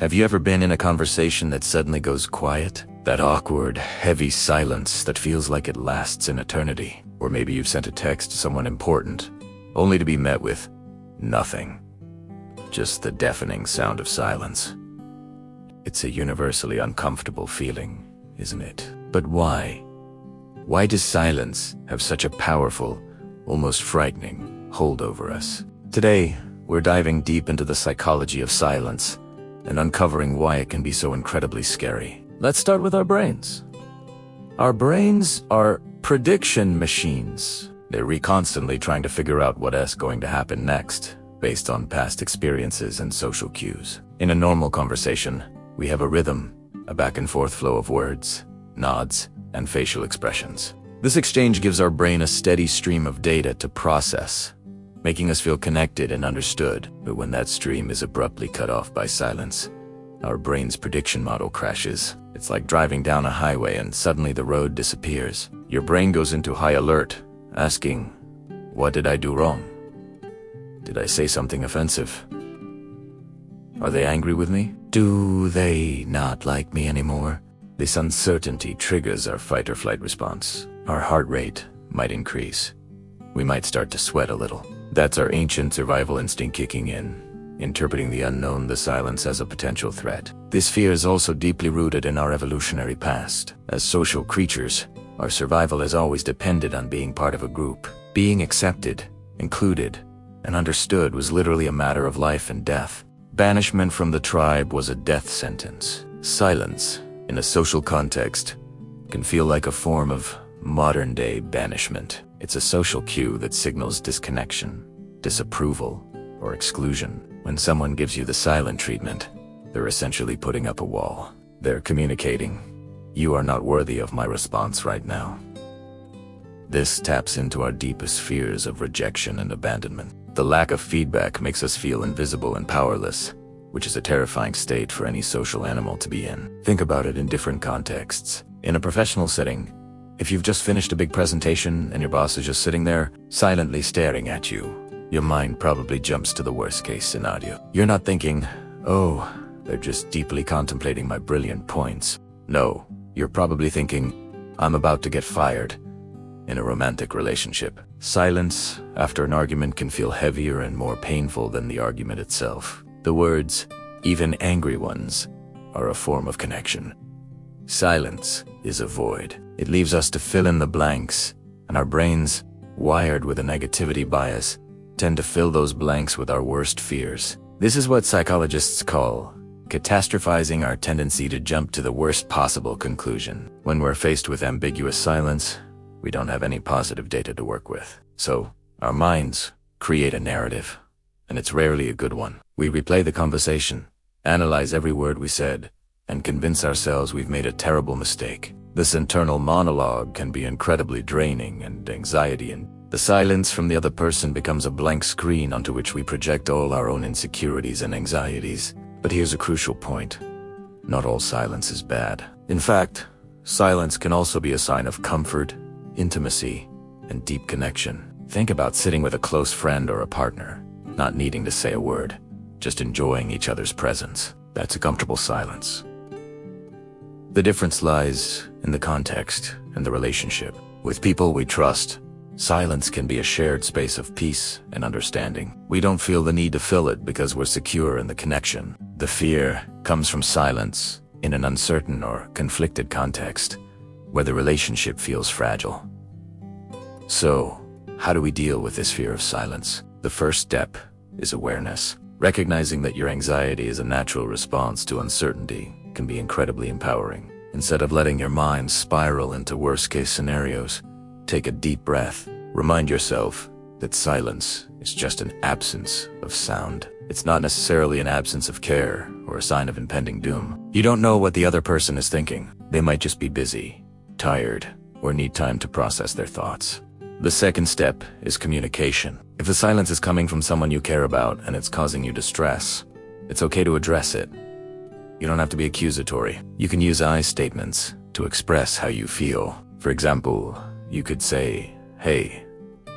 Have you ever been in a conversation that suddenly goes quiet? That awkward, heavy silence that feels like it lasts an eternity. Or maybe you've sent a text to someone important, only to be met with nothing. Just the deafening sound of silence. It's a universally uncomfortable feeling, isn't it? But why? Why does silence have such a powerful, almost frightening hold over us? Today, we're diving deep into the psychology of silence and uncovering why it can be so incredibly scary. Let's start with our brains. Our brains are prediction machines. They're constantly trying to figure out what's going to happen next, based on past experiences and social cues. In a normal conversation, we have a rhythm, a back and forth flow of words, nods, and facial expressions. This exchange gives our brain a steady stream of data to process, making us feel connected and understood. But when that stream is abruptly cut off by silence, our brain's prediction model crashes. It's like driving down a highway and suddenly the road disappears. Your brain goes into high alert, asking, what did I do wrong? Did I say something offensive? Are they angry with me? Do they not like me anymore? This uncertainty triggers our fight or flight response. Our heart rate might increase. We might start to sweat a little. That's our ancient survival instinct kicking in, interpreting the unknown, the silence, as a potential threat. This fear is also deeply rooted in our evolutionary past. As social creatures, our survival has always depended on being part of a group. Being accepted, included, and understood was literally a matter of life and death. Banishment from the tribe was a death sentence. Silence, in a social context, can feel like a form of modern-day banishment. It's a social cue that signals disconnection, disapproval, or exclusion. When someone gives you the silent treatment, they're essentially putting up a wall. They're communicating, you are not worthy of my response right now. This taps into our deepest fears of rejection and abandonment. The lack of feedback makes us feel invisible and powerless, which is a terrifying state for any social animal to be in. Think about it in different contexts. In a professional setting, if you've just finished a big presentation and your boss is just sitting there, silently staring at you, your mind probably jumps to the worst-case scenario. You're not thinking, oh, they're just deeply contemplating my brilliant points. No, you're probably thinking, I'm about to get fired. In a romantic relationship, silence after an argument can feel heavier and more painful than the argument itself. The words, even angry ones, are a form of connection. Silence is a void. It leaves us to fill in the blanks, and our brains, wired with a negativity bias, tend to fill those blanks with our worst fears. This is what psychologists call catastrophizing, our tendency to jump to the worst possible conclusion. When we're faced with ambiguous silence, we don't have any positive data to work with. So, our minds create a narrative, and it's rarely a good one. We replay the conversation, analyze every word we said, and convince ourselves we've made a terrible mistake. This internal monologue can be incredibly draining and anxiety, and the silence from the other person becomes a blank screen onto which we project all our own insecurities and anxieties. But here's a crucial point. Not all silence is bad. In fact, silence can also be a sign of comfort, intimacy, and deep connection. Think about sitting with a close friend or a partner, not needing to say a word, just enjoying each other's presence. That's a comfortable silence. The difference lies in the context and the relationship. With people we trust, silence can be a shared space of peace and understanding. We don't feel the need to fill it because we're secure in the connection. The fear comes from silence in an uncertain or conflicted context, where the relationship feels fragile. So, how do we deal with this fear of silence? The first step is awareness. Recognizing that your anxiety is a natural response to uncertainty can be incredibly empowering. Instead of letting your mind spiral into worst-case scenarios, take a deep breath. Remind yourself that silence is just an absence of sound. It's not necessarily an absence of care or a sign of impending doom. You don't know what the other person is thinking. They might just be busy, tired, or need time to process their thoughts. The second step is communication. If the silence is coming from someone you care about and it's causing you distress, it's okay to address it. You don't have to be accusatory. You can use I statements to express how you feel. For example, you could say, hey,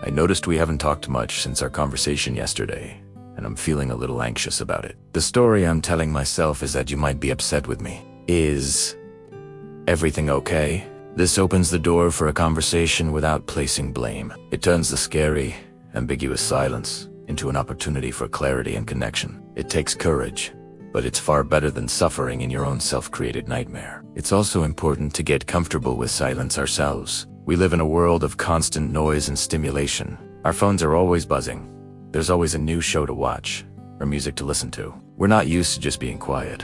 I noticed we haven't talked much since our conversation yesterday. and I'm feeling a little anxious about it. The story I'm telling myself is that you might be upset with me. Is everything okay? This opens the door for a conversation without placing blame. It turns the scary, ambiguous silence into an opportunity for clarity and connection. It takes courage, but it's far better than suffering in your own self-created nightmare. It's also important to get comfortable with silence ourselves. We live in a world of constant noise and stimulation. Our phones are always buzzing. There's always a new show to watch, or music to listen to. We're not used to just being quiet.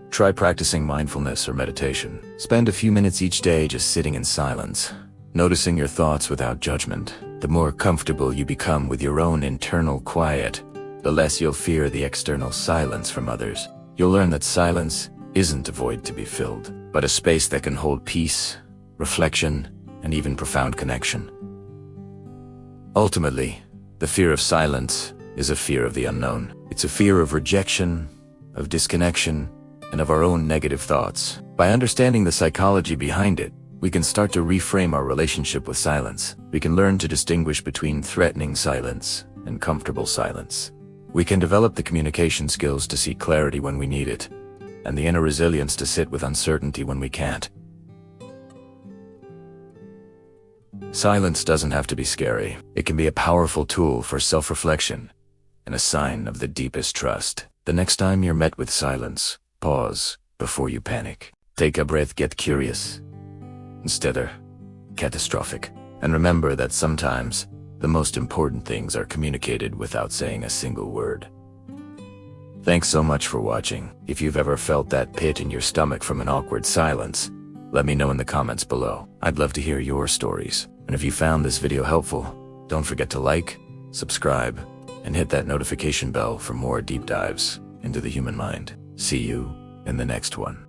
Try practicing mindfulness or meditation. Spend a few minutes each day just sitting in silence, noticing your thoughts without judgment. The more comfortable you become with your own internal quiet, the less you'll fear the external silence from others. You'll learn that silence isn't a void to be filled, but a space that can hold peace, reflection, and even profound connection. Ultimately, the fear of silence is a fear of the unknown. It's a fear of rejection, of disconnection, and of our own negative thoughts. By understanding the psychology behind it, we can start to reframe our relationship with silence. We can learn to distinguish between threatening silence and comfortable silence. We can develop the communication skills to see clarity when we need it, and the inner resilience to sit with uncertainty when we can't. Silence doesn't have to be scary. It can be a powerful tool for self-reflection and a sign of the deepest trust. The next time you're met with silence, pause before you panic. Take a breath, get curious instead of catastrophic. And remember that sometimes the most important things are communicated without saying a single word. Thanks so much for watching. If you've ever felt that pit in your stomach from an awkward silence, let me know in the comments below. I'd love to hear your stories. And if you found this video helpful, don't forget to like, subscribe, and hit that notification bell for more deep dives into the human mind. See you in the next one.